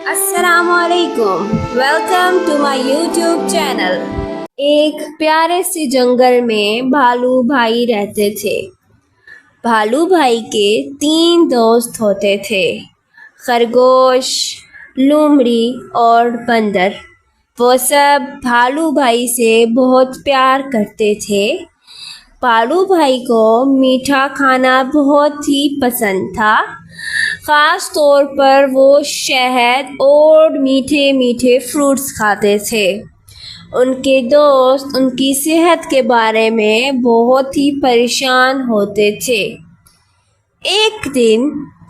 السلام علیکم، welcome to my YouTube channel. ایک پیارے سے جنگل میں بھالو بھائی رہتے تھے۔ بھالو بھائی کے 3 دوست ہوتے تھے، خرگوش، لومڑی اور بندر۔ وہ سب بھالو بھائی سے بہت پیار کرتے تھے۔ بھالو بھائی کو میٹھا کھانا بہت ہی پسند تھا، خاص طور پر وہ شہد اور میٹھے میٹھے فروٹس کھاتے تھے۔ ان کے دوست ان کی صحت کے بارے میں بہت ہی پریشان ہوتے تھے۔ ایک دن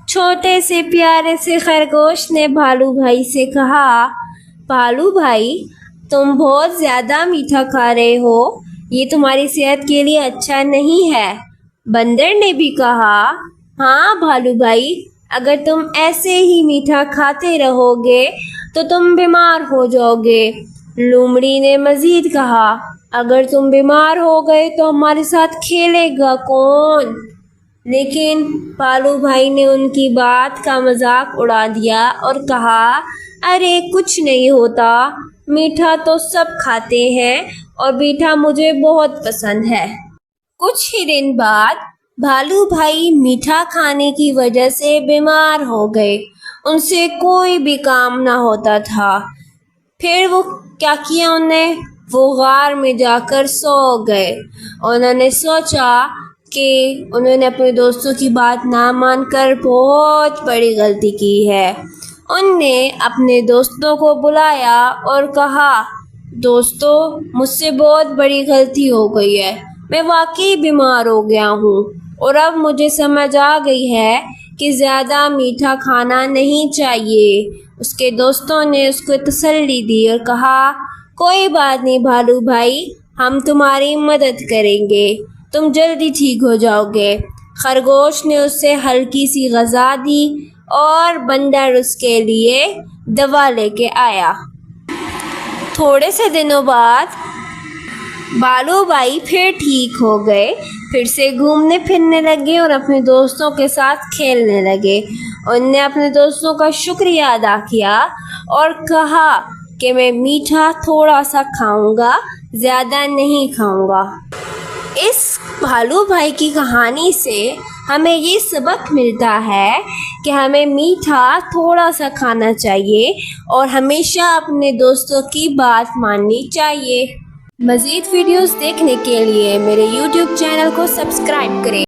چھوٹے سے پیارے سے خرگوش نے بھالو بھائی سے کہا، بھالو بھائی، تم بہت زیادہ میٹھا کھا رہے ہو، یہ تمہاری صحت کے لیے اچھا نہیں ہے۔ بندر نے بھی کہا، ہاں بھالو بھائی، اگر تم ایسے ہی میٹھا کھاتے رہو گے تو تم بیمار ہو جاؤ گے۔ لومڑی نے مزید کہا، اگر تم بیمار ہو گئے تو ہمارے ساتھ کھیلے گا کون؟ لیکن بھالو بھائی نے ان کی بات کا مذاق اڑا دیا اور کہا، ارے کچھ نہیں ہوتا، میٹھا تو سب کھاتے ہیں اور میٹھا مجھے بہت پسند ہے۔ کچھ ہی دن بعد بھالو بھائی میٹھا کھانے کی وجہ سے بیمار ہو گئے، ان سے کوئی بھی کام نہ ہوتا تھا۔ پھر وہ کیا کیا وہ غار میں جا کر سو گئے۔ انہوں نے سوچا کہ انہوں نے اپنے دوستوں کی بات نہ مان کر بہت بڑی غلطی کی ہے۔ ان نے اپنے دوستوں کو بلایا اور کہا، دوستو، مجھ سے بہت بڑی غلطی ہو گئی ہے، میں واقعی بیمار ہو گیا ہوں اور اب مجھے سمجھ آ گئی ہے کہ زیادہ میٹھا کھانا نہیں چاہیے۔ اس کے دوستوں نے اس کو تسلی دی اور کہا، کوئی بات نہیں بھالو بھائی، ہم تمہاری مدد کریں گے، تم جلدی ٹھیک ہو جاؤ گے۔ خرگوش نے اسے ہلکی سی غذا دی اور بندر اس کے لیے دوا لے کے آیا۔ تھوڑے سے دنوں بعد بھالو بھائی پھر ٹھیک ہو گئے، پھر سے گھومنے پھرنے لگے اور اپنے دوستوں کے ساتھ کھیلنے لگے۔ ان نے اپنے دوستوں کا شکریہ ادا کیا اور کہا کہ میں میٹھا تھوڑا سا کھاؤں گا، زیادہ نہیں کھاؤں گا۔ اس بھالو بھائی کی کہانی سے ہمیں یہ سبق ملتا ہے کہ ہمیں میٹھا تھوڑا سا کھانا چاہیے اور ہمیشہ اپنے دوستوں کی بات ماننی چاہیے۔ مزید ویڈیوز دیکھنے کے لیے میرے یوٹیوب چینل کو سبسکرائب کریں۔